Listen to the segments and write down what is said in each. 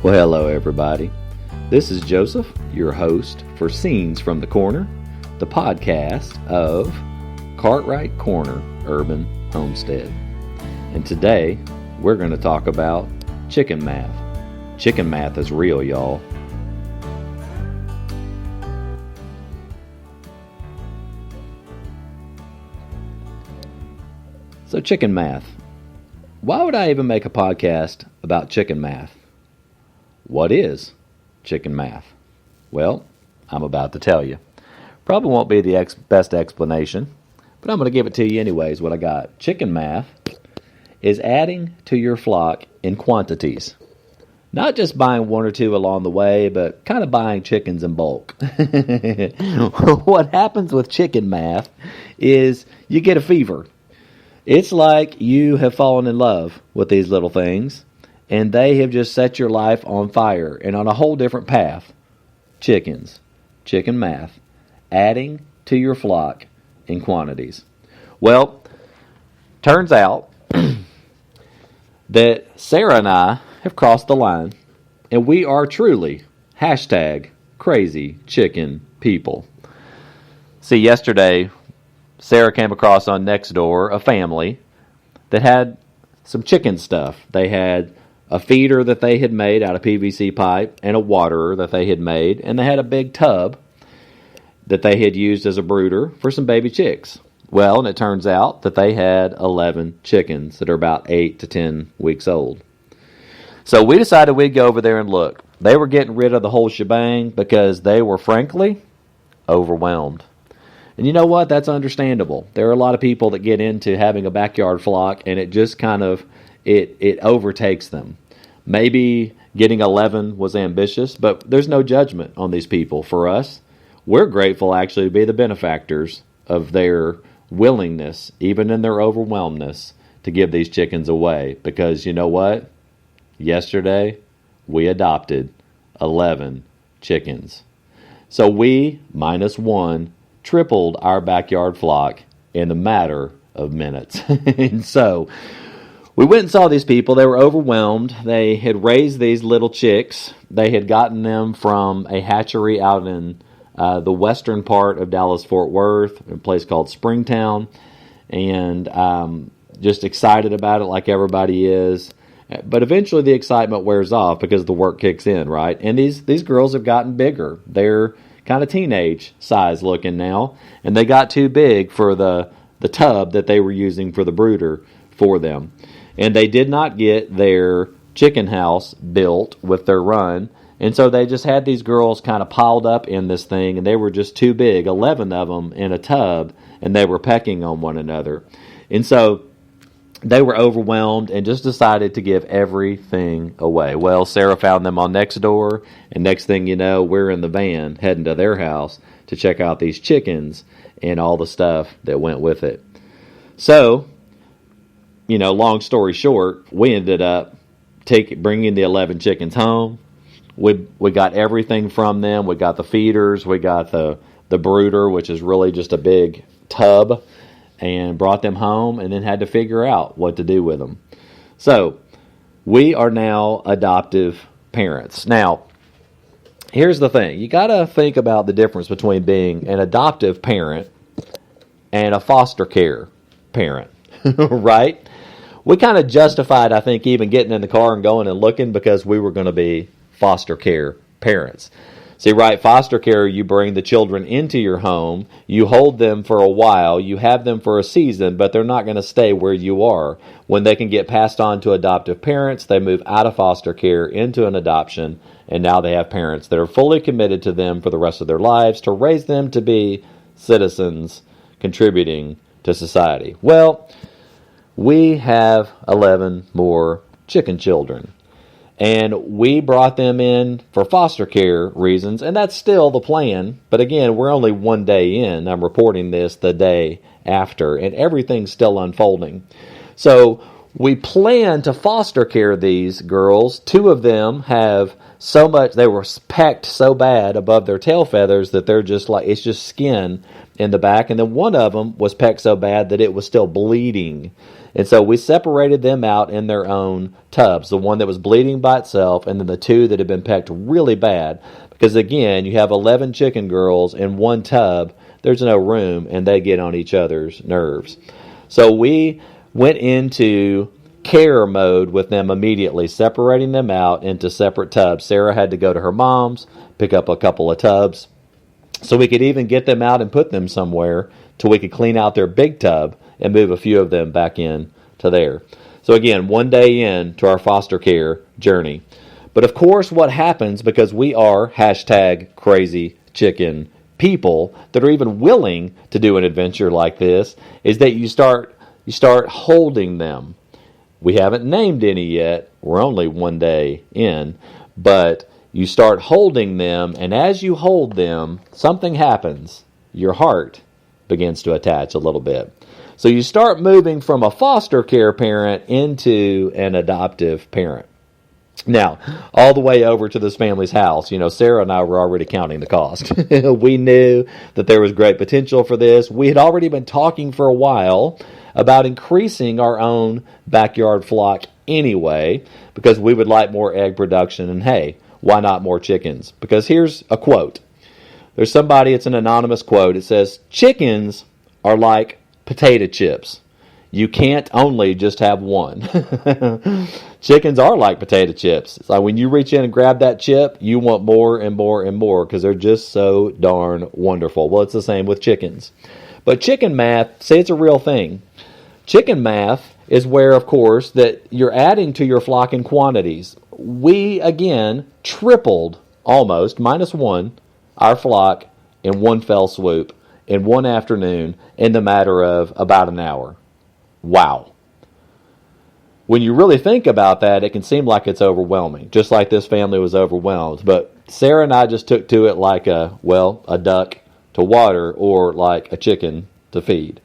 Well, hello everybody. This is Joseph, your host for Scenes from the Corner, the podcast of Cartwright Corner Urban Homestead. And today, we're going to talk about chicken math. Chicken math is real, y'all. So chicken math. Why would I even make a podcast about chicken math? What is chicken math? Well, I'm about to tell you. Probably won't be the best explanation, but I'm going to give it to you anyways, what I got. Chicken math is adding to your flock in quantities. Not just buying one or two along the way, but kind of buying chickens in bulk. What happens with chicken math is you get a fever. It's like you have fallen in love with these little things, and they have just set your life on fire and on a whole different path. Chickens, chicken math, adding to your flock in quantities. Well, turns out that Sarah and I have crossed the line, and we are truly #crazy chicken people. See, yesterday, Sarah came across on Nextdoor a family that had some chicken stuff. They had a feeder that they had made out of PVC pipe and a waterer that they had made, and they had a big tub that they had used as a brooder for some baby chicks. Well, and it turns out that they had 11 chickens that are about 8 to 10 weeks old. So we decided we'd go over there and look. They were getting rid of the whole shebang because they were, frankly, overwhelmed. And you know what? That's understandable. There are a lot of people that get into having a backyard flock, and it just kind of, it overtakes them. Maybe getting 11 was ambitious, but there's no judgment on these people. For us, we're grateful actually to be the benefactors of their willingness, even in their overwhelmedness, to give these chickens away. Because you know what? Yesterday, we adopted 11 chickens. So we, -1, tripled our backyard flock in a matter of minutes. And so we went and saw these people. They were overwhelmed. They had raised these little chicks. They had gotten them from a hatchery out in the western part of Dallas-Fort Worth, a place called Springtown, and just excited about it like everybody is. But eventually the excitement wears off because the work kicks in, right? And these girls have gotten bigger. They're kind of teenage size looking now, and they got too big for the tub that they were using for the brooder for them. And they did not get their chicken house built with their run, and so they just had these girls kind of piled up in this thing, and they were just too big, 11 of them in a tub, and they were pecking on one another. And so they were overwhelmed and just decided to give everything away. Well, Sarah found them on Nextdoor, and next thing you know, we're in the van heading to their house to check out these chickens and all the stuff that went with it. So, long story short, we ended up bringing the 11 chickens home. We got everything from them. We got the feeders. We got the brooder, which is really just a big tub, and brought them home and then had to figure out what to do with them. So we are now adoptive parents. Now, here's the thing. You got to think about the difference between being an adoptive parent and a foster care parent, right? We kind of justified, I think, even getting in the car and going and looking because we were going to be foster care parents. See, right, foster care, you bring the children into your home, you hold them for a while, you have them for a season, but they're not going to stay where you are. When they can get passed on to adoptive parents, they move out of foster care into an adoption, and now they have parents that are fully committed to them for the rest of their lives to raise them to be citizens contributing to society. Well, we have 11 more chicken children. And we brought them in for foster care reasons, and that's still the plan. But again, we're only one day in. I'm reporting this the day after, and everything's still unfolding. So we plan to foster care these girls. 2 of them have so much, they were pecked so bad above their tail feathers that they're just like, it's just skin in the back. And then one of them was pecked so bad that it was still bleeding. And so we separated them out in their own tubs, the one that was bleeding by itself, and then the two that had been pecked really bad. Because again, you have 11 chicken girls in one tub, there's no room, and they get on each other's nerves. So we went into care mode with them immediately, separating them out into separate tubs. Sarah had to go to her mom's, pick up a couple of tubs, so we could even get them out and put them somewhere till we could clean out their big tub and move a few of them back in to there. So again, one day in to our foster care journey. But of course, what happens, because we are hashtag crazy chicken people that are even willing to do an adventure like this, is that you start holding them. We haven't named any yet. We're only one day in. But you start holding them, and as you hold them, something happens. Your heart begins to attach a little bit. So you start moving from a foster care parent into an adoptive parent. Now, all the way over to this family's house, Sarah and I were already counting the cost. We knew that there was great potential for this. We had already been talking for a while about increasing our own backyard flock anyway, because we would like more egg production, and hey, why not more chickens? Because here's a quote. There's somebody, it's an anonymous quote. It says, "Chickens are like potato chips. You can't only just have one." Chickens are like potato chips. It's like when you reach in and grab that chip, you want more and more and more because they're just so darn wonderful. Well, it's the same with chickens. But chicken math, say it's a real thing. Chicken math is where, of course, that you're adding to your flock in quantities. We, again, tripled, almost, -1, our flock in one fell swoop in one afternoon in the matter of about an hour. Wow. When you really think about that, it can seem like it's overwhelming, just like this family was overwhelmed. But Sarah and I just took to it like a duck to water, or like a chicken to feed.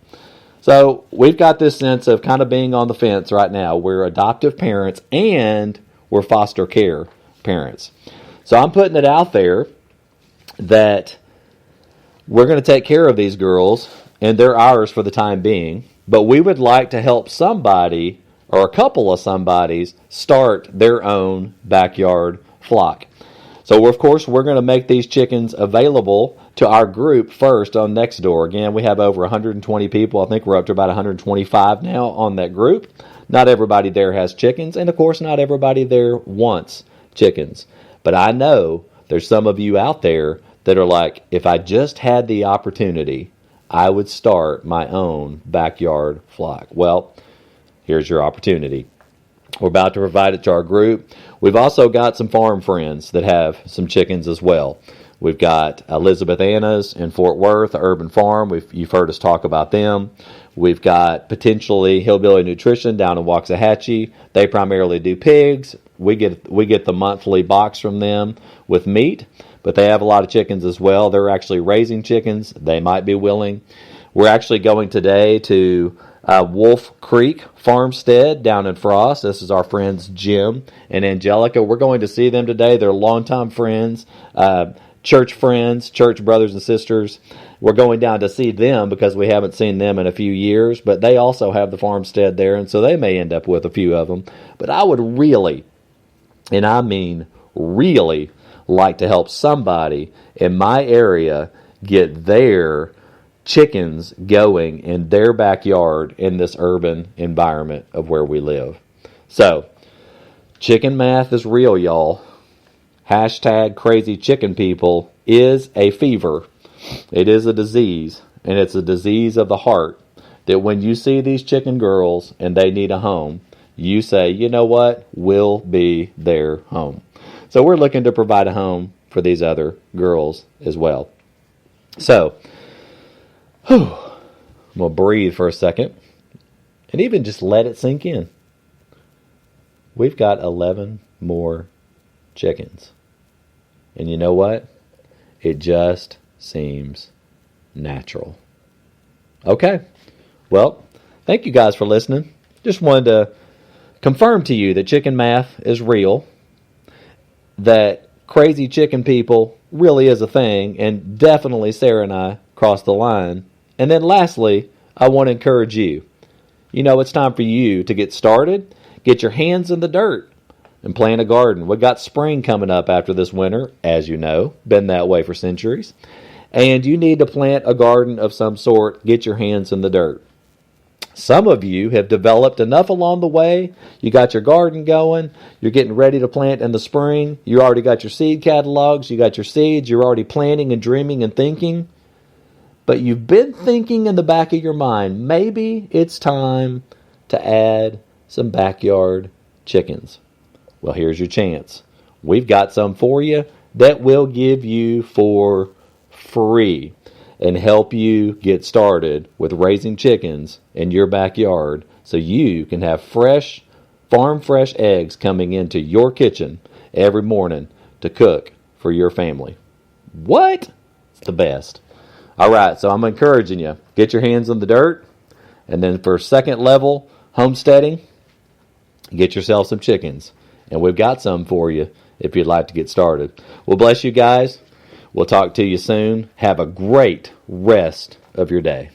So we've got this sense of kind of being on the fence right now. We're adoptive parents and we're foster care parents. So I'm putting it out there that we're going to take care of these girls, and they're ours for the time being. But we would like to help somebody, or a couple of somebodies, start their own backyard flock. So, of course, we're going to make these chickens available to our group first on Nextdoor. Again, we have over 120 people. I think we're up to about 125 now on that group. Not everybody there has chickens, and, of course, not everybody there wants chickens. But I know there's some of you out there that are like, if I just had the opportunity, I would start my own backyard flock. Well, here's your opportunity. We're about to provide it to our group. We've also got some farm friends that have some chickens as well. We've got Elizabeth Anna's in Fort Worth, Urban Farm. You've heard us talk about them. We've got potentially Hillbilly Nutrition down in Waxahachie. They primarily do pigs. We get the monthly box from them with meat, but they have a lot of chickens as well. They're actually raising chickens. They might be willing. We're actually going today to Wolf Creek Farmstead down in Frost. This is our friends Jim and Angelica. We're going to see them today. They're longtime friends, church friends, church brothers and sisters. We're going down to see them because we haven't seen them in a few years, but they also have the farmstead there, and so they may end up with a few of them. But I would really, and I mean really, like to help somebody in my area get their chickens going in their backyard in this urban environment of where we live. So, chicken math is real, y'all. Hashtag crazy chicken people is a fever. It is a disease, and it's a disease of the heart, that when you see these chicken girls and they need a home, you say, you know what, we'll be their home. So we're looking to provide a home for these other girls as well. So, I'm going to breathe for a second and even just let it sink in. We've got 11 more chickens. And you know what? It just seems natural. Okay. Well, thank you guys for listening. Just wanted to confirm to you that chicken math is real, that crazy chicken people really is a thing, and definitely Sarah and I crossed the line. And then lastly, I want to encourage you. It's time for you to get started, get your hands in the dirt, and plant a garden. We got spring coming up after this winter, as you know, been that way for centuries. And you need to plant a garden of some sort, get your hands in the dirt. Some of you have developed enough along the way. You got your garden going. You're getting ready to plant in the spring. You already got your seed catalogs. You got your seeds. You're already planning and dreaming and thinking. But you've been thinking in the back of your mind, maybe it's time to add some backyard chickens. Well, here's your chance. We've got some for you that we'll give you for free and help you get started with raising chickens in your backyard so you can have farm fresh eggs coming into your kitchen every morning to cook for your family. What? It's the best. All right, so I'm encouraging you. Get your hands in the dirt. And then for second level homesteading, get yourself some chickens. And we've got some for you if you'd like to get started. Well, bless you guys. We'll talk to you soon. Have a great rest of your day.